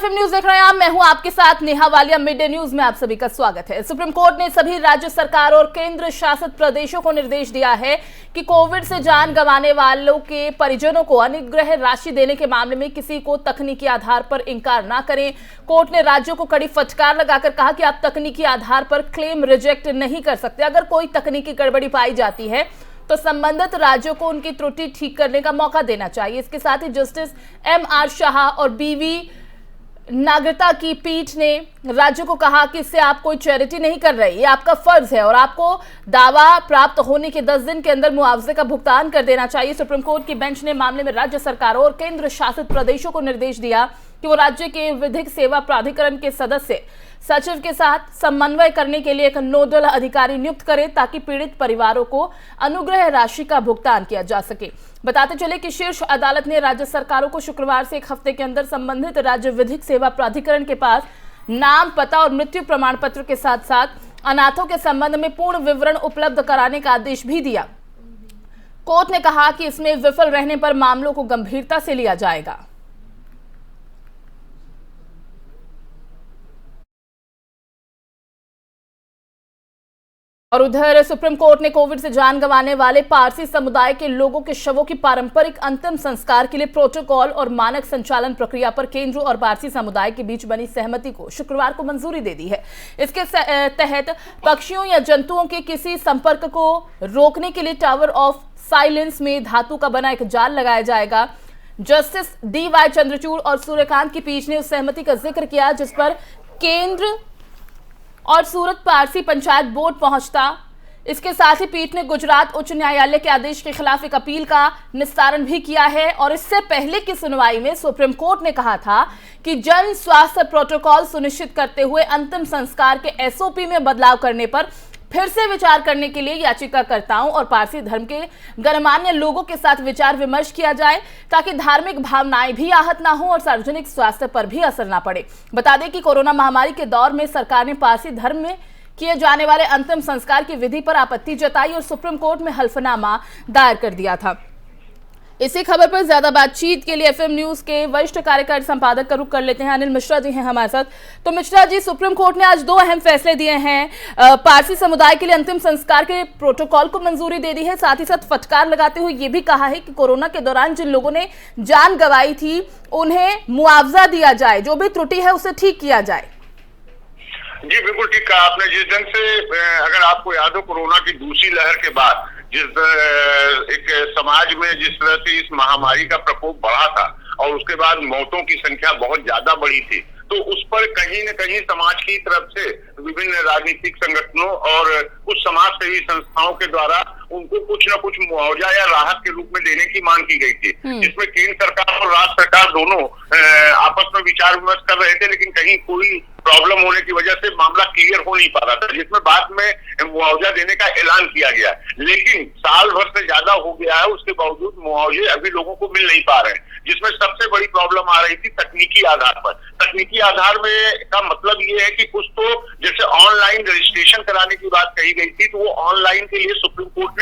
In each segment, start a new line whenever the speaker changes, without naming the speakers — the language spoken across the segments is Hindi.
एफएम न्यूज देख रहे हैं आप। मैं हूं आपके साथ Neha Walia. Mid day news में आप सभी का स्वागत है। सुप्रीम कोर्ट ने सभी राज्य सरकार और केंद्र शासित प्रदेशों को निर्देश दिया है कि कोविड से जान गंवाने वालों के परिजनों को अनुग्रह राशि देने के मामले में किसी को तकनीकी आधार पर इंकार ना करें। कोर्ट ने राज्यों को कड़ी फटकार लगाकर कहा कि आप तकनीकी आधार पर क्लेम रिजेक्ट नहीं कर सकते। अगर कोई तकनीकी गड़बड़ी पाई जाती है तो संबंधित राज्यों को उनकी त्रुटि ठीक करने का मौका देना चाहिए। इसके साथ ही जस्टिस एमआर शाह और बीवी नागरिकता की पीठ ने राज्यों को कहा कि इससे आप कोई चैरिटी नहीं कर रहे, ये आपका फर्ज है और आपको दावा प्राप्त होने के 10 दिन के अंदर मुआवजे का भुगतान कर देना चाहिए। सुप्रीम कोर्ट की बेंच ने मामले में राज्य सरकारों और केंद्र शासित प्रदेशों को निर्देश दिया कि वो राज्य के विधिक सेवा प्राधिकरण के सदस्य सचिव के साथ समन्वय करने के लिए एक नोडल अधिकारी नियुक्त करें ताकि पीड़ित परिवारों को अनुग्रह राशि का भुगतान किया जा सके। बताते चले कि शीर्ष अदालत ने राज्य सरकारों को शुक्रवार से 1 हफ्ते के अंदर संबंधित राज्य विधिक सेवा प्राधिकरण के पास नाम, पता और मृत्यु प्रमाण पत्र के साथ साथ अनाथों के संबंध में पूर्ण विवरण उपलब्ध कराने का आदेश भी दिया। कोर्ट ने कहा कि इसमें विफल रहने पर मामलों को गंभीरता से लिया जाएगा। और उधर सुप्रीम कोर्ट ने कोविड से जान गंवाने वाले पारसी समुदाय के लोगों के शवों की पारंपरिक अंतिम संस्कार के लिए प्रोटोकॉल और मानक संचालन प्रक्रिया पर केंद्र और पारसी समुदाय के बीच बनी सहमति को शुक्रवार को मंजूरी दे दी है। इसके तहत पक्षियों या जंतुओं के किसी संपर्क को रोकने के लिए टावर ऑफ साइलेंस में धातु का बना एक जाल लगाया जाएगा। जस्टिस DY चंद्रचूड़ और सूर्यकांत की पीठ ने उस सहमति का जिक्र किया जिस पर केंद्र और सूरत पारसी पंचायत बोर्ड पहुंचता। इसके साथ ही पीठ ने गुजरात उच्च न्यायालय के आदेश के खिलाफ एक अपील का निस्तारण भी किया है। और इससे पहले की सुनवाई में सुप्रीम कोर्ट ने कहा था कि जन स्वास्थ्य प्रोटोकॉल सुनिश्चित करते हुए अंतिम संस्कार के SOP में बदलाव करने पर फिर से विचार करने के लिए याचिकाकर्ताओं और पारसी धर्म के गणमान्य लोगों के साथ विचार विमर्श किया जाए ताकि धार्मिक भावनाएं भी आहत ना हो और सार्वजनिक स्वास्थ्य पर भी असर ना पड़े। बता दें कि कोरोना महामारी के दौर में सरकार ने पारसी धर्म में किए जाने वाले अंतिम संस्कार की विधि पर आपत्ति जताई और सुप्रीम कोर्ट में हल्फनामा दायर कर दिया था। इसी खबर पर ज्यादा बातचीत के लिए एफएम न्यूज के वरिष्ठ कार्यकारी संपादक का रुख कर लेते हैं। अनिल मिश्रा जी हैं हमारे साथ। तो मिश्रा जी, सुप्रीम कोर्ट ने आज 2 अहम फैसले दिए हैं। पारसी समुदाय के लिए अंतिम संस्कार के प्रोटोकॉल को मंजूरी दे दी है, साथ ही साथ फटकार लगाते हुए ये भी कहा है कि कोरोना के दौरान जिन लोगों ने जान गंवाई थी उन्हें मुआवजा दिया जाए, जो भी त्रुटि है उसे ठीक किया जाए।
जी बिल्कुल ठीक कहा आपने। जिस ढंग से अगर आपको याद हो, कोरोना की दूसरी लहर के बाद जिस एक समाज में जिस तरह से इस महामारी का प्रकोप बढ़ा था और उसके बाद मौतों की संख्या बहुत ज्यादा बढ़ी थी, तो उस पर कहीं न कहीं समाज की तरफ से विभिन्न राजनीतिक संगठनों और कुछ समाज सेवी संस्थाओं के द्वारा उनको कुछ न कुछ मुआवजा या राहत के रूप में देने की मांग की गई थी, जिसमें केंद्र सरकार और राज्य सरकार दोनों आपस में विचार विमर्श कर रहे थे, लेकिन कहीं कोई प्रॉब्लम होने की वजह से मामला क्लियर हो नहीं पा रहा था, जिसमें बाद में मुआवजा देने का ऐलान किया गया। लेकिन साल भर से ज्यादा हो गया है, उसके बावजूद मुआवजे अभी लोगों को मिल नहीं पा रहे हैं, जिसमें सबसे बड़ी प्रॉब्लम आ रही थी तकनीकी आधार पर। तकनीकी आधार में का मतलब ये है कि कुछ तो जैसे ऑनलाइन रजिस्ट्रेशन कराने की बात कही गई थी, तो वो ऑनलाइन के लिए सुप्रीम कोर्ट ने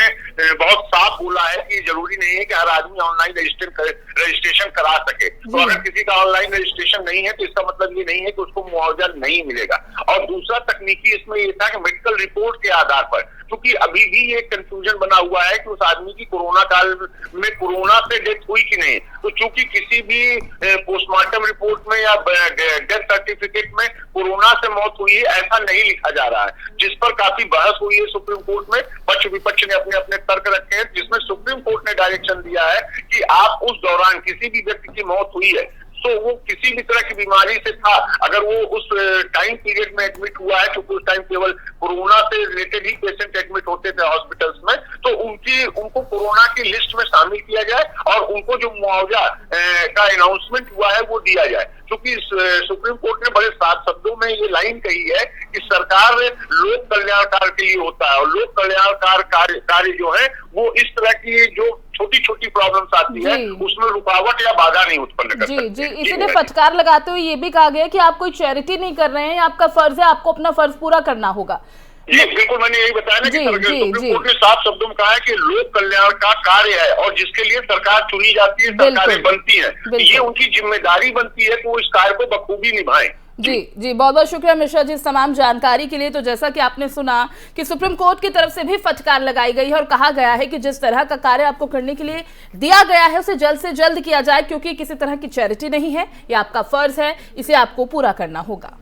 बहुत साफ बोला है कि जरूरी नहीं है कि हर आदमी ऑनलाइन रजिस्ट्रेशन करा सके। तो अगर किसी का ऑनलाइन रजिस्ट्रेशन नहीं है तो इसका मतलब ये नहीं है कि उसको मुआवजा नहीं मिलेगा। और दूसरा तकनीकी इसमें ये था कि मेडिकल रिपोर्ट के आधार पर, क्योंकि अभी भी ये कंफ्यूजन बना हुआ है कि उस आदमी की कोरोना काल में कोरोना से डेथ हुई कि नहीं, तो चूंकि किसी भी पोस्टमार्टम रिपोर्ट में या डेथ सर्टिफिकेट में कोरोना से मौत हुई है ऐसा नहीं लिखा जा रहा है, जिस पर काफी बहस हुई है सुप्रीम कोर्ट में। पक्ष विपक्ष ने अपने अपने तर्क रखे हैं, जिसमें सुप्रीम कोर्ट ने डायरेक्शन दिया है कि आप उस दौरान किसी भी व्यक्ति की मौत हुई है तो वो किसी भी तरह की बीमारी से था, अगर वो उस टाइम पीरियड में एडमिट हुआ है, क्योंकि उस टाइम केवल कोरोना से रिलेटेड ही पेशेंट एडमिट होते थे हॉस्पिटल्स में, तो उनको कोरोना की लिस्ट में शामिल किया जाए और उनको जो मुआवजा का अनाउंसमेंट हुआ है वो दिया जाए। क्योंकि सुप्रीम कोर्ट ने बड़े साफ शब्दों में ये लाइन कही है कि सरकार लोक कल्याण कार्य के लिए होता है और लोक कल्याणकार कार्य जो है वो इस तरह की जो छोटी छोटी प्रॉब्लम्स आती है उसमें रुकावट या बाधा नहीं उत्पन्न कर सकती।
जी, इसीलिए फटकार लगाते हुए ये भी कहा गया कि आप कोई चैरिटी नहीं कर रहे हैं, आपका फर्ज है, आपको अपना फर्ज पूरा करना होगा।
जी बिल्कुल, मैंने यही बताया ना कि सुप्रीम कोर्ट ने साफ शब्दों में कहा है कि लोक कल्याण का कार्य है और जिसके लिए सरकार चुनी जाती है, सरकारें बनती हैं, ये उनकी जिम्मेदारी बनती है कि वो इस कार्य को बखूबी निभाएं।
जी जी, बहुत बहुत शुक्रिया मिश्रा जी इस तमाम जानकारी के लिए। तो जैसा कि आपने सुना कि सुप्रीम कोर्ट की तरफ से भी फटकार लगाई गई है और कहा गया है कि जिस तरह का कार्य आपको करने के लिए दिया गया है उसे जल्द से जल्द किया जाए, क्योंकि किसी तरह की चैरिटी नहीं है, ये आपका फर्ज है, इसे आपको पूरा करना होगा।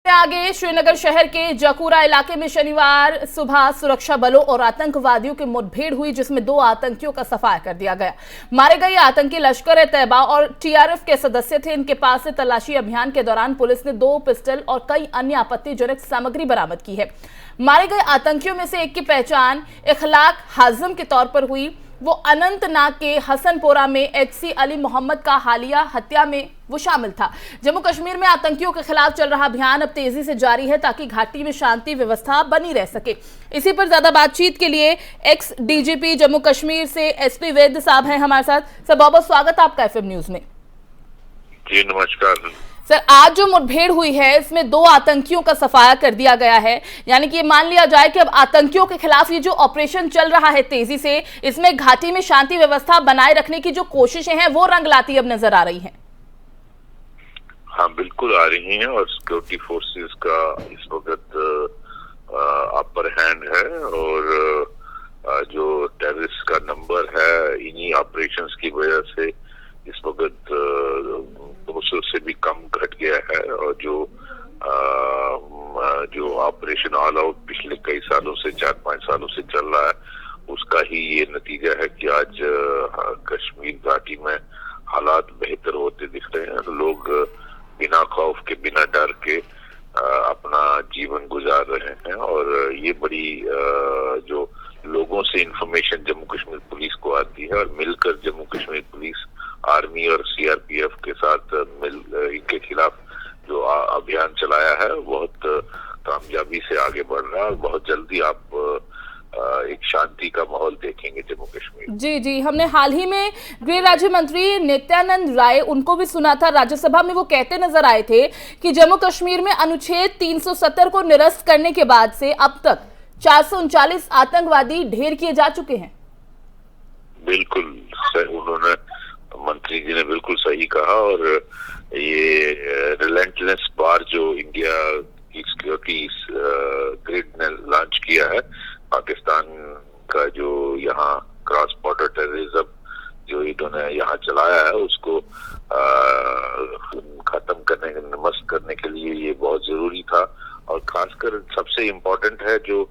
आगे श्रीनगर शहर के जकूरा इलाके में शनिवार सुबह सुरक्षा बलों और आतंकवादियों की मुठभेड़ हुई, जिसमें 2 आतंकियों का सफाया कर दिया गया। मारे गए आतंकी लश्कर-ए-तैयबा और टीआरएफ के सदस्य थे। इनके पास से तलाशी अभियान के दौरान पुलिस ने 2 पिस्टल और कई अन्य आपत्तिजनक सामग्री बरामद की है। मारे गए आतंकियों में से एक की पहचान इखलाक हाजिम के तौर पर हुई। वो अनंतनाग के हसनपोरा में एचसी अली मोहम्मद का हालिया हत्या में वो शामिल था। जम्मू कश्मीर में आतंकियों के खिलाफ चल रहा अभियान अब तेजी से जारी है ताकि घाटी में शांति व्यवस्था बनी रह सके। इसी पर ज्यादा बातचीत के लिए एक्स डीजीपी जम्मू कश्मीर से एसपी वैद्य साहब हैं हमारे साथ। सर, बहुत बहुत स्वागत आपका एफएम न्यूज में।
जी नमस्कार
सर, आज जो मुठभेड़ हुई है इसमें 2 आतंकियों का सफाया कर दिया गया है, यानी कि ये मान लिया जाए कि अब आतंकियों के खिलाफ ये जो ऑपरेशन चल रहा है तेजी से, इसमें घाटी में शांति व्यवस्था बनाए रखने की जो कोशिशें हैं वो रंग लाती अब नजर आ रही हैं।
हाँ बिल्कुल आ रही हैं और सिक्योरिटी फोर्सेस का इस वक्त अपर हैंड है और जो टेररिस्ट का नंबर है इन्हीं ऑपरेशंस की वजह से इस वक्त 200 से भी कम घट गया है। और जो ऑपरेशन ऑल आउट पिछले कई सालों से 4-5 सालों से चल रहा है उसका ही ये नतीजा है कि आज कश्मीर घाटी में हालात बेहतर होते दिख रहे हैं। लोग बिना खौफ के, बिना डर के अपना जीवन गुजार रहे हैं और ये बड़ी जो लोगों से इंफॉर्मेशन जम्मू कश्मीर पुलिस को आती है और मिलकर जम्मू कश्मीर पुलिस आर्मी और सीआरपीएफ के साथ मिल इनके खिलाफ जो अभियान चलाया है बहुत कामयाबी से आगे बढ़ रहा है और बहुत जल्दी आप एक शांति का माहौल देखेंगे जम्मू कश्मीर।
जी जी, हमने हाल ही में गृह राज्य मंत्री नित्यानंद राय उनको भी सुना था राज्यसभा में, वो कहते नजर आए थे कि जम्मू कश्मीर में अनुच्छेद 370 को निरस्त करने के बाद से अब तक 439 आतंकवादी ढेर किए जा चुके हैं।
बिल्कुल उन्होंने मंत्री जी ने बिल्कुल सही कहा और ये रिलेंटलेस बार जो इंडिया की सिक्योरिटी ग्रिड ने लॉन्च किया है, पाकिस्तान का जो यहाँ क्रॉस बॉर्डर टेररिज्म जो इन्होंने यहाँ चलाया है उसको खत्म करने, नमस्त करने के लिए ये बहुत जरूरी था। और खासकर सबसे इम्पोर्टेंट है जो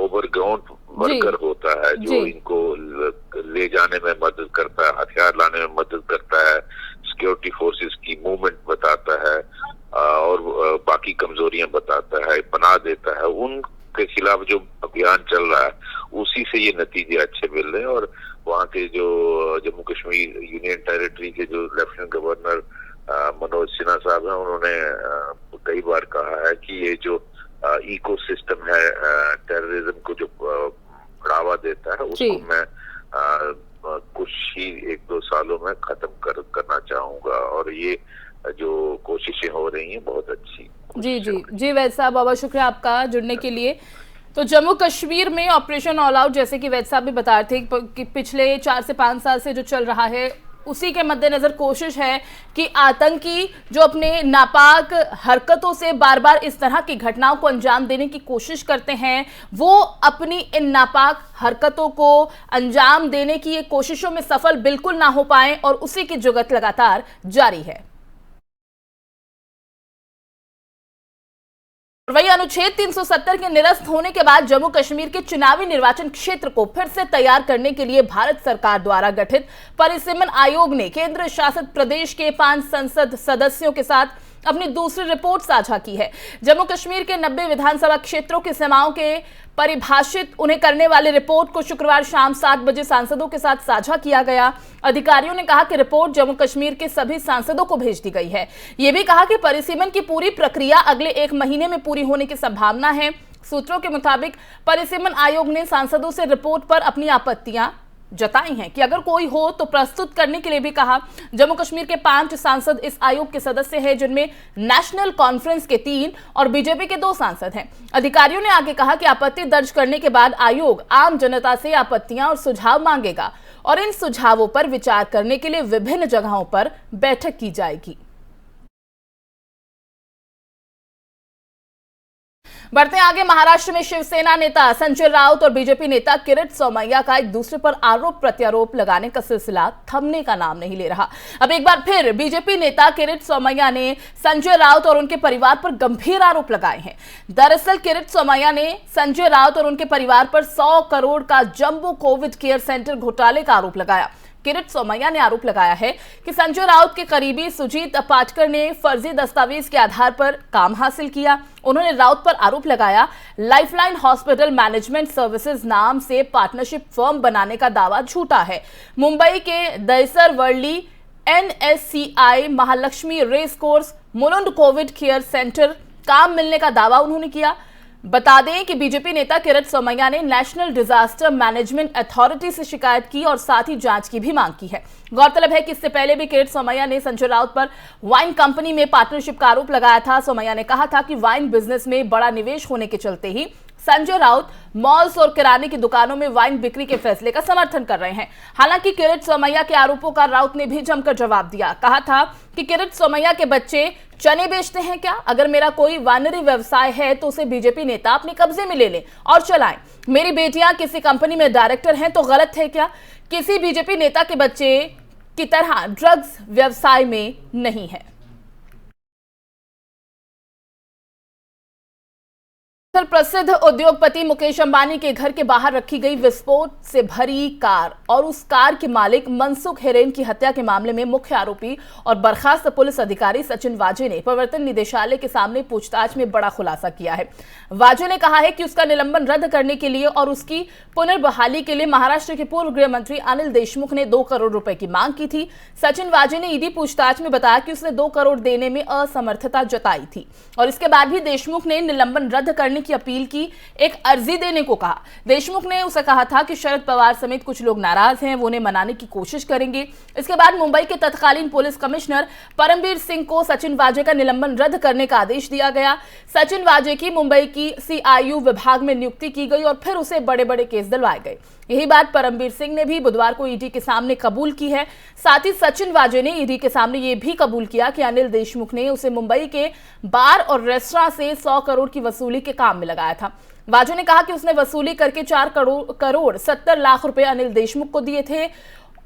ओवरग्राउंड वर्कर होता है जो इनको ले जाने में मदद करता है, हथियार लाने में मदद करता है, सिक्योरिटी फोर्सेस की मूवमेंट बताता है और बाकी कमजोरियां बताता है, पनाह देता है। उनके खिलाफ जो अभियान चल रहा है उसी से ये नतीजे अच्छे मिल रहे हैं। और वहाँ के जो जम्मू कश्मीर यूनियन टेरिटरी के जो लेफ्टिनेंट गवर्नर मनोज सिन्हा साहब हैं उन्होंने कई बार कहा है कि ये जो इकोसिस्टम है टेररिज्म को जो बढ़ावा देता है उसको मैं कुछ ही 1-2 सालों में खत्म करना चाहूंगा और ये जो कोशिशें हो रही हैं बहुत अच्छी।
जी जी जी, वैद साहब बहुत शुक्रिया आपका जुड़ने के लिए। तो जम्मू कश्मीर में ऑपरेशन ऑल आउट जैसे कि वैद साहब भी बता रहे थे कि पिछले 4 से 5 साल से जो चल रहा है उसी के मद्देनजर कोशिश है कि आतंकी जो अपने नापाक हरकतों से बार बार इस तरह की घटनाओं को अंजाम देने की कोशिश करते हैं वो अपनी इन नापाक हरकतों को अंजाम देने की ये कोशिशों में सफल बिल्कुल ना हो पाए और उसी की जुगत लगातार जारी है। वही अनुच्छेद 370 के निरस्त होने के बाद जम्मू कश्मीर के चुनावी निर्वाचन क्षेत्र को फिर से तैयार करने के लिए भारत सरकार द्वारा गठित परिसीमन आयोग ने केंद्र शासित प्रदेश के 5 संसद सदस्यों के साथ अपनी दूसरी रिपोर्ट साझा की है। जम्मू कश्मीर के 90 विधानसभा क्षेत्रों की सीमाओं के परिभाषित उन्हें करने वाली रिपोर्ट को शुक्रवार शाम 7 बजे सांसदों के साथ साझा किया गया। अधिकारियों ने कहा कि रिपोर्ट जम्मू कश्मीर के सभी सांसदों को भेज दी गई है। यह भी कहा कि परिसीमन की पूरी प्रक्रिया अगले 1 महीने में पूरी होने की संभावना है। सूत्रों के मुताबिक परिसीमन आयोग ने सांसदों से रिपोर्ट पर अपनी आपत्तियां जताई हैं कि अगर कोई हो तो प्रस्तुत करने के लिए भी कहा। जम्मू कश्मीर के 5 सांसद इस आयोग के सदस्य हैं, जिनमें नेशनल कॉन्फ्रेंस के 3 और बीजेपी के 2 सांसद हैं। अधिकारियों ने आगे कहा कि आपत्ति दर्ज करने के बाद आयोग आम जनता से आपत्तियां और सुझाव मांगेगा और इन सुझावों पर विचार करने के लिए विभिन्न जगहों पर बैठक की जाएगी। बढ़ते आगे, महाराष्ट्र में शिवसेना नेता संजय राउत और बीजेपी नेता किरीट सोमैया का एक दूसरे पर आरोप प्रत्यारोप लगाने का सिलसिला थमने का नाम नहीं ले रहा। अब एक बार फिर बीजेपी नेता किरीट सोमैया ने संजय राउत और उनके परिवार पर गंभीर आरोप लगाए हैं। दरअसल किरीट सोमैया ने संजय राउत और उनके परिवार पर 100 करोड़ का जंबो कोविड केयर सेंटर घोटाले का आरोप लगाया। किरीट सोमैया ने आरोप लगाया है कि संजय राउत के करीबी सुजीत पाटकर ने फर्जी दस्तावेज के आधार पर काम हासिल किया। उन्होंने राउत पर आरोप लगाया, लाइफलाइन हॉस्पिटल मैनेजमेंट सर्विसेज नाम से पार्टनरशिप फर्म बनाने का दावा झूठा है। मुंबई के Dahisar Worli NSCI Mahalaxmi race course Mulund covid care centre काम मिलने का दावा उन्होंने किया। बता दें कि बीजेपी नेता किरीट सोमैया ने नेशनल डिजास्टर मैनेजमेंट अथॉरिटी से शिकायत की और साथ ही जांच की भी मांग की है। गौरतलब है कि इससे पहले भी किरीट सोमैया ने संजय राउत पर वाइन कंपनी में पार्टनरशिप का आरोप लगाया था। सोमैया ने कहा था कि वाइन बिजनेस में बड़ा निवेश होने के चलते ही संजय राउत मॉल्स और किराने की दुकानों में वाइन बिक्री के फैसले का समर्थन कर रहे हैं। हालांकि किरीट सोमैया के आरोपों का राउत ने भी जमकर जवाब दिया। कहा था कि किरीट सोमैया के बच्चे चने बेचते हैं क्या? अगर मेरा कोई वाइनरी व्यवसाय है तो उसे बीजेपी नेता अपने कब्जे में ले लें और चलाएं। मेरी बेटियां किसी कंपनी में डायरेक्टर हैं तो गलत है क्या? किसी बीजेपी नेता के बच्चे की तरह ड्रग्स व्यवसाय में नहीं है। प्रसिद्ध उद्योगपति मुकेश अंबानी के घर के बाहर रखी गई विस्फोट से भरी कार और उस कार के मालिक मनसुख हिरेन की हत्या के मामले में मुख्य आरोपी और बर्खास्त पुलिस अधिकारी सचिन वाजे ने प्रवर्तन निदेशालय के सामने पूछताछ में बड़ा खुलासा किया है। वाजे ने कहा है कि उसका निलंबन रद्द करने के लिए और उसकी पुनर्बहाली के लिए महाराष्ट्र के पूर्व गृह मंत्री अनिल देशमुख ने 2 करोड़ रुपए की मांग की थी। सचिन वाजे ने ईडी पूछताछ में बताया कि उसने 2 करोड़ देने में असमर्थता जताई थी और इसके बाद भी देशमुख ने निलंबन रद्द करने की अपील की एक अर्जी देने को कहा। देशमुख ने उसे कहा था कि शरद पवार समेत कुछ लोग नाराज हैं, वो उन्हें मनाने की कोशिश करेंगे। इसके बाद मुंबई के तत्कालीन पुलिस कमिश्नर परमबीर सिंह को सचिन वाजे का निलंबन रद्द करने का आदेश दिया गया। सचिन वाजे की मुंबई की CIU विभाग में नियुक्ति की गई और फिर उसे बड़े बड़े केस दिलवाए गए। यही बात परमबीर सिंह ने भी बुधवार को ईडी के सामने कबूल की है। साथ ही सचिन वाजे ने ईडी के सामने यह भी कबूल किया कि अनिल देशमुख ने उसे मुंबई के बार और रेस्तरां से 100 करोड़ की वसूली के काम में लगाया था। वाजे ने कहा कि उसने वसूली करके 4 करोड़ 70 लाख रुपए अनिल देशमुख को दिए थे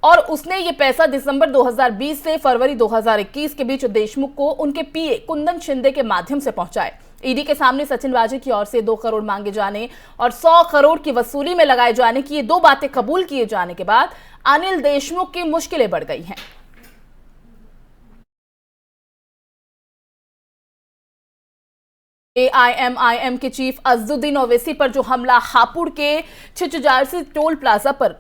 और उसने ये पैसा दिसंबर 2020 से फरवरी 2021 के बीच देशमुख को उनके पीए कुंदन शिंदे के माध्यम से पहुंचाए। ईडी के सामने सचिन वाजे की ओर से 2 करोड़ मांगे जाने और 100 करोड़ की वसूली में लगाए जाने की ये 2 बातें कबूल किए जाने के बाद अनिल देशमुख की मुश्किलें बढ़ गई हैं। AIMIM के चीफ अजदुद्दीन ओवैसी पर जो हमला हापुड़ के छिचजारसी टोल प्लाजा पर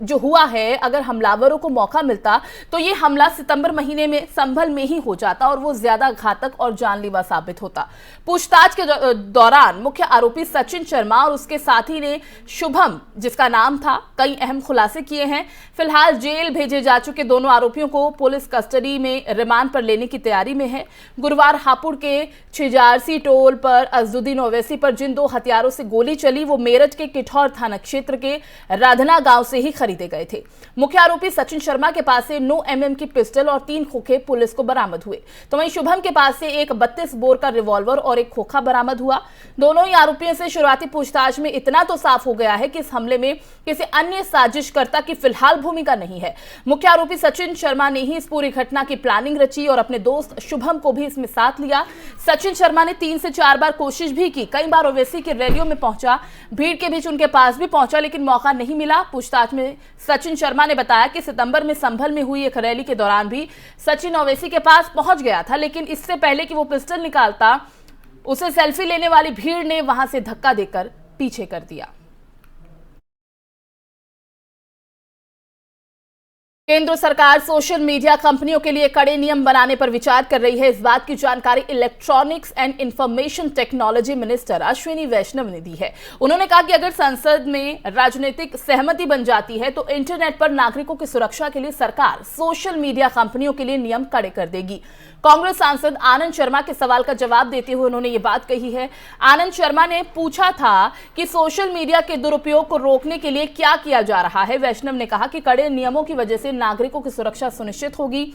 जो हुआ है, अगर हमलावरों को मौका मिलता तो ये हमला सितंबर महीने में संभल में ही हो जाता और वो ज्यादा घातक और जानलेवा साबित होता। पूछताछ के दौरान मुख्य आरोपी सचिन शर्मा और उसके साथी ने शुभम, जिसका नाम था, कई अहम खुलासे किए हैं। फिलहाल जेल भेजे जा चुके दोनों आरोपियों को पुलिस कस्टडी में रिमांड पर लेने की तैयारी में है। गुरुवार हापुड़ के छिचजारसी टोल पर अजदुद्दीन ओवैसी पर जिन 2 हथियारों से गोली चली वो मेरठ के किठौर थाना क्षेत्र के राधना गांव से ही खरीदे गए थे। मुख्य आरोपी सचिन शर्मा के पास से 9 mm की पिस्टल और 3 खोखे पुलिस को बरामद हुए, तो वहीं शुभम के पास से एक 32 बोर का रिवॉल्वर और एक खोखा बरामद हुआ। दोनों ही आरोपियों से शुरुआती पूछताछ में इतना तो साफ हो गया है कि इस हमले में किसी अन्य साजिशकर्ता की फिलहाल भूमिका नहीं है। मुख्य आरोपी सचिन शर्मा ने ही इस पूरी घटना की प्लानिंग रची और अपने दोस्त शुभम को भी इसमें साथ लिया। सचिन शर्मा ने 3 से 4 बार कोशिश भी की, कई बार ओवैसी की रैलियों में पहुंचा, भीड़ के बीच उनके पास भी पहुंचा, लेकिन मौका नहीं मिला। पूछताछ में सचिन शर्मा ने बताया कि सितंबर में संभल में हुई एक रैली के दौरान भी सचिन ओवैसी के पास पहुंच गया था, लेकिन इससे पहले कि वो पिस्टल निकालता उसे सेल्फी लेने वाली भीड़ ने वहां से धक्का देकर पीछे कर दिया। केंद्र सरकार सोशल मीडिया कंपनियों के लिए कड़े नियम बनाने पर विचार कर रही है। इस बात की जानकारी electronics and information technology minister Ashwini Vaishnaw ने दी है। उन्होंने कहा कि अगर संसद में राजनीतिक सहमति बन जाती है तो इंटरनेट पर नागरिकों की सुरक्षा के लिए सरकार सोशल मीडिया कंपनियों के लिए नियम कड़े कर देगी। कांग्रेस सांसद आनंद शर्मा के सवाल का जवाब देते हुए उन्होंने ये बात कही है। आनंद शर्मा ने पूछा था कि सोशल मीडिया के दुरुपयोग को रोकने के लिए क्या किया जा रहा है। वैष्णव ने कहा कि कड़े नियमों की वजह से नागरिकों की सुरक्षा सुनिश्चित होगी।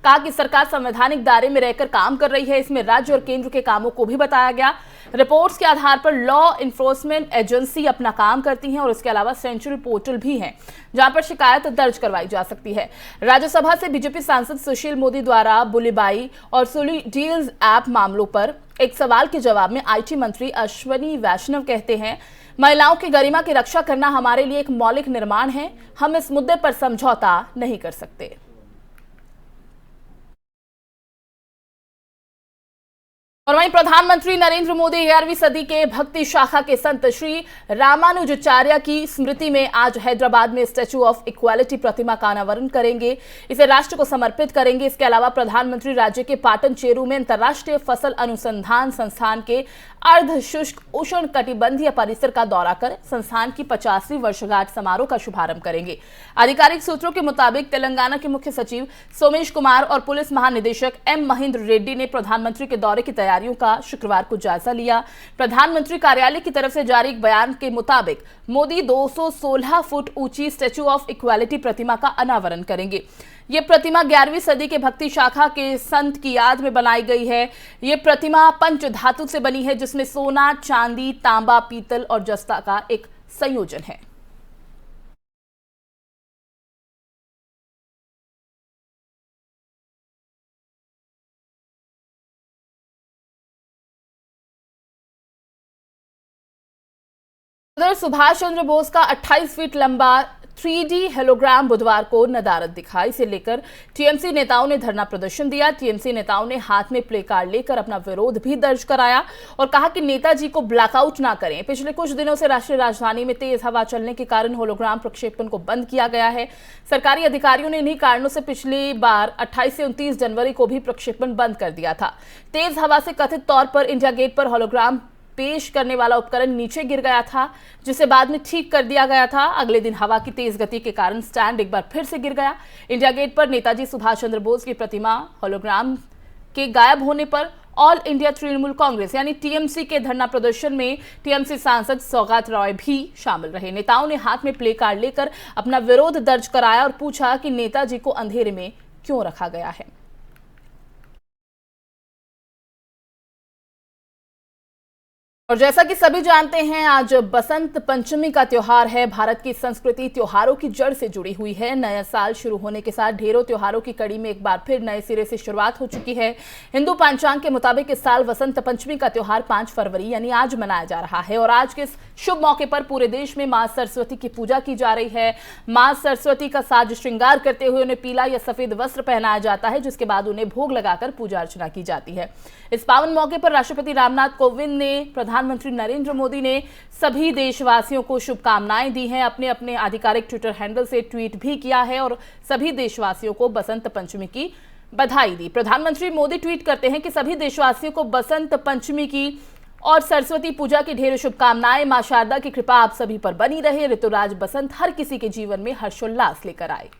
कहा कि सरकार संवैधानिक दायरे में रहकर काम कर रही है। इसमें राज्य और केंद्र के कामों को भी बताया गया। रिपोर्ट्स के आधार पर लॉ इन्फोर्समेंट एजेंसी अपना काम करती हैं और इसके अलावा सेंट्रल पोर्टल भी हैं जहां पर शिकायत दर्ज करवाई जा सकती है। राज्यसभा से बीजेपी सांसद सुशील मोदी द्वारा बुलीबाई और सुली डील्स ऐप मामलों पर एक सवाल के जवाब में आईटी मंत्री अश्विनी वैष्णव कहते हैं, महिलाओं की गरिमा की रक्षा करना हमारे लिए एक मौलिक निर्माण है। हम इस मुद्दे पर समझौता नहीं कर सकते। और वहीं प्रधानमंत्री नरेंद्र मोदी 11वीं सदी के भक्ति शाखा के संत श्री रामानुजाचार्य की स्मृति में आज हैदराबाद में स्टैच्यू ऑफ इक्वालिटी प्रतिमा का अनावरण करेंगे। इसे राष्ट्र को समर्पित करेंगे। इसके अलावा प्रधानमंत्री राज्य के पाटन चेरू में अंतर्राष्ट्रीय फसल अनुसंधान संस्थान के अर्ध शुष्क उष्ण कटिबंधीय परिसर का दौरा कर संस्थान की 50वीं वर्षगांठ समारोह का शुभारंभ करेंगे। आधिकारिक सूत्रों के मुताबिक तेलंगाना के मुख्य सचिव सोमेश कुमार और पुलिस महानिदेशक एम महेंद्र रेड्डी ने प्रधानमंत्री के दौरे की तैयारियों का शुक्रवार को जायजा लिया। प्रधानमंत्री कार्यालय की तरफ से जारी एक बयान के मुताबिक मोदी 216 फुट ऊंची स्टैच्यू ऑफ इक्वालिटी प्रतिमा का अनावरण करेंगे। ये प्रतिमा 11वीं सदी के भक्ति शाखा के संत की याद में बनाई गई है। ये प्रतिमा पंच धातु से बनी है जिसमें सोना, चांदी, तांबा, पीतल और जस्ता का एक संयोजन है। सुभाष चंद्र बोस का 28 फीट लंबा 3D हेलोग्राम बुधवार को नदारद दिखा। इसे लेकर टीएमसी नेताओं ने धरना प्रदर्शन दिया। टीएमसी नेताओं ने हाथ में प्ले कार्ड लेकर अपना विरोध भी दर्ज कराया और कहा कि नेताजी को ब्लैकआउट ना करें। पिछले कुछ दिनों से राष्ट्रीय राजधानी में तेज हवा चलने के कारण होलोग्राम प्रक्षेपण को बंद किया गया है। सरकारी अधिकारियों ने इन्हीं कारणों से पिछली बार 28 से 29 जनवरी को भी प्रक्षेपण बंद कर दिया था। तेज हवा से कथित तौर पर इंडिया गेट पर होलोग्राम पेश करने वाला उपकरण नीचे गिर गया था, जिसे बाद में ठीक कर दिया गया था। अगले दिन हवा की तेज गति के कारण स्टैंड एक बार फिर से गिर गया। इंडिया गेट पर नेताजी सुभाष चंद्र बोस की प्रतिमा होलोग्राम के गायब होने पर ऑल इंडिया तृणमूल कांग्रेस यानी टीएमसी के धरना प्रदर्शन में टीएमसी सांसद सौगात रॉय भी शामिल रहे। नेताओं ने हाथ में प्ले कार्ड लेकर अपना विरोध दर्ज कराया और पूछा कि नेताजी को अंधेरे में क्यों रखा गया है। और जैसा कि सभी जानते हैं, आज बसंत पंचमी का त्योहार है। भारत की संस्कृति त्योहारों की जड़ से जुड़ी हुई है। नया साल शुरू होने के साथ ढेरों त्योहारों की कड़ी में एक बार फिर नए सिरे से शुरुआत हो चुकी है। हिंदू पंचांग के मुताबिक इस साल बसंत पंचमी का त्योहार 5 फरवरी यानी आज मनाया जा रहा है। और आज के इस शुभ मौके पर पूरे देश में मां सरस्वती की पूजा की जा रही है। मां सरस्वती का साज श्रृंगार करते हुए उन्हें पीला या सफेद वस्त्र पहनाया जाता है, जिसके बाद उन्हें भोग लगाकर पूजा अर्चना की जाती है। इस पावन मौके पर राष्ट्रपति रामनाथ कोविंद ने, प्रधानमंत्री नरेंद्र मोदी ने सभी देशवासियों को शुभकामनाएं दी हैं। अपने अपने आधिकारिक ट्विटर हैंडल से ट्वीट भी किया है और सभी देशवासियों को बसंत पंचमी की बधाई दी। प्रधानमंत्री मोदी ट्वीट करते हैं कि सभी देशवासियों को बसंत पंचमी की और सरस्वती पूजा की ढेरों शुभकामनाएं। मां शारदा की कृपा आप सभी पर बनी रहे। ऋतुराज बसंत हर किसी के जीवन में हर्षोल्लास लेकर आए।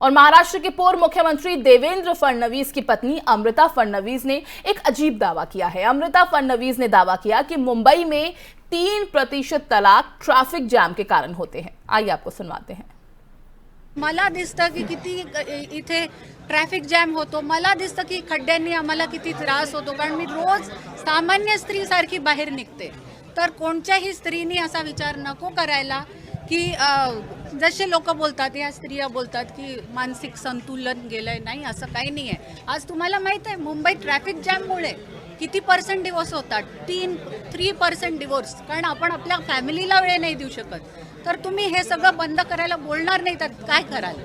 और महाराष्ट्र के पूर्व मुख्यमंत्री देवेंद्र फडणवीस की पत्नी अमृता फडणवीस ने एक अजीब दावा किया है। अमृता फडणवीस ने दावा किया कि मुंबई में 3% तलाक ट्रैफिक जैम के कारण होते हैं। आइए आपको सुनवाते हैं।
मला दिसतं की किती इथे ट्रॅफिक जॅम होतो। मला दिसतं की खड्ड्यांनी आम्हाला किती त्रास होतो, कारण मी रोज सामान्य स्त्री सारखी बाहेर निघते। तर कोणत्याही स्त्रीने असा विचार नको करायला की जसे लोक बोलतात, या स्त्रिया बोलतात की मानसिक संतुलन गेलंय। नाही, असं काही नाही आहे। आज तुम्हाला माहित आहे मुंबई ट्रॅफिक जॅममुळे किती % डिवोर्स होतात? 3% डिवोर्स, कारण आपण आपल्या फॅमिलीला वेळ नाही देऊ शकत। तर तुम्ही हे सगळं बंद करायला बोलणार नाही तर काय कराल?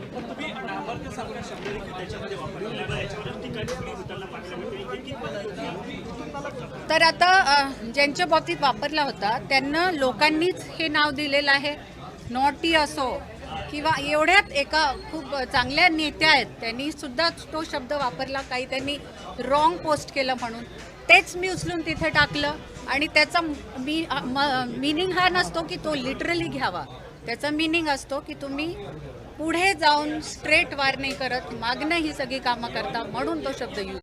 तर आता ज्यांच्या बाबतीत वापरला होता त्यांना लोकांनीच हे नाव दिलेलं आहे. नॉटी असो किंवा एवढ्यात एका खूप चांगल्या नेत्या आहेत त्यांनी सुद्धा तो शब्द वापरला, काही त्यांनी रॉंग पोस्ट केलं म्हणून तेच मी उचलून तिथे टाकलं. आणि त्याचा मीनिंग हा नसतो की तो लिटरली घ्यावा. त्याचा मीनिंग असतो की तुम्ही पुढे जाऊन स्ट्रेट वार नाही करत, मागणं ही सगळी कामं करता, म्हणून तो शब्द यूज.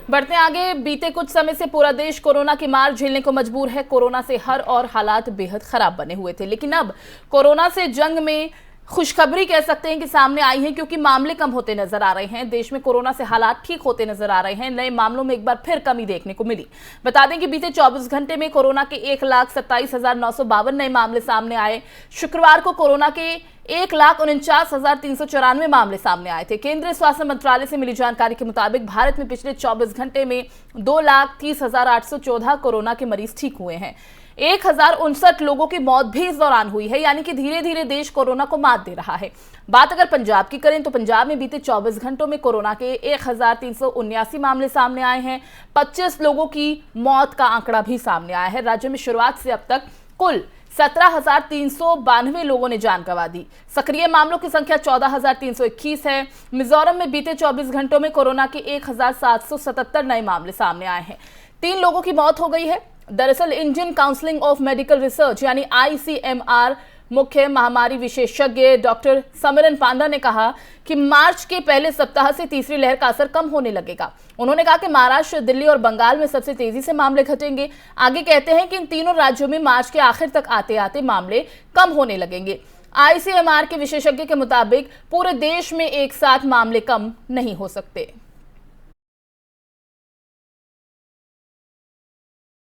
बढ़ते आगे, बीते कुछ समय से पूरा देश कोरोना की मार झेलने को मजबूर है। कोरोना से हर और हालात बेहद खराब बने हुए थे, लेकिन अब कोरोना से जंग में खुशखबरी कह सकते हैं कि सामने आई है, क्योंकि मामले कम होते नजर आ रहे हैं। देश में कोरोना से हालात ठीक होते नजर आ रहे हैं। नए मामलों में एक बार फिर कमी देखने को मिली। बता दें कि बीते 24 घंटे में कोरोना के 1,27,952 नए मामले सामने आए। शुक्रवार को कोरोना के 1,49,394 मामले सामने आए थे। केंद्रीय स्वास्थ्य मंत्रालय से मिली जानकारी के मुताबिक भारत में पिछले 24 घंटे में 2,30,814 कोरोना के मरीज ठीक हुए हैं। 1,059 लोगों की मौत भी इस दौरान हुई है, यानी कि धीरे धीरे देश कोरोना को मात दे रहा है। बात अगर पंजाब की करें तो पंजाब में बीते 24 घंटों में कोरोना के 1,379 मामले सामने आए हैं। 25 लोगों की मौत का आंकड़ा भी सामने आया है। राज्य में शुरुआत से अब तक कुल 17,392 लोगों ने जान गंवा दी। सक्रिय मामलों की संख्या 14,321 है। मिजोरम में बीते 24 घंटों में कोरोना के 1,777 नए मामले सामने आए हैं। 3 लोगों की मौत हो गई है। दरअसल Indian council of medical research यानी ICMR मुख्य महामारी विशेषज्ञ डॉक्टर समिरन पांडा ने कहा कि मार्च के पहले सप्ताह से तीसरी लहर का असर कम होने लगेगा। उन्होंने कहा कि महाराष्ट्र, दिल्ली और बंगाल में सबसे तेजी से मामले घटेंगे। आगे कहते हैं कि इन तीनों राज्यों में मार्च के आखिर तक आते आते मामले कम होने लगेंगे। ICMR के विशेषज्ञ के मुताबिक पूरे देश में एक साथ मामले कम नहीं हो सकते।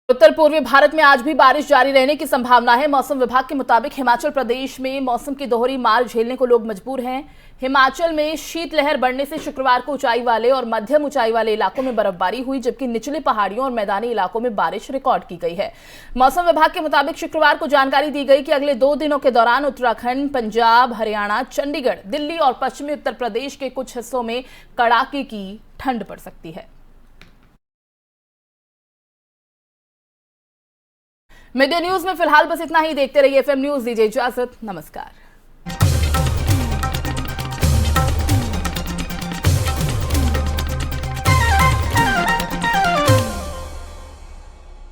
उत्तर पूर्वी भारत में आज भी बारिश जारी रहने की संभावना है। मौसम विभाग के मुताबिक हिमाचल प्रदेश में मौसम की दोहरी मार झेलने को लोग मजबूर हैं। हिमाचल में शीतलहर बढ़ने से शुक्रवार को ऊंचाई वाले और मध्यम ऊंचाई वाले इलाकों में बर्फबारी हुई, जबकि निचली पहाड़ियों और मैदानी इलाकों में बारिश रिकॉर्ड की गई है। मौसम विभाग के मुताबिक शुक्रवार को जानकारी दी गई कि अगले 2 दिनों के दौरान उत्तराखंड, पंजाब, हरियाणा, चंडीगढ़, दिल्ली और पश्चिमी उत्तर प्रदेश के कुछ हिस्सों में कड़ाके की ठंड पड़ सकती है। मीडिया न्यूज में फिलहाल बस इतना ही। देखते रहिए FM न्यूज। दीजिए इजाजत। नमस्कार।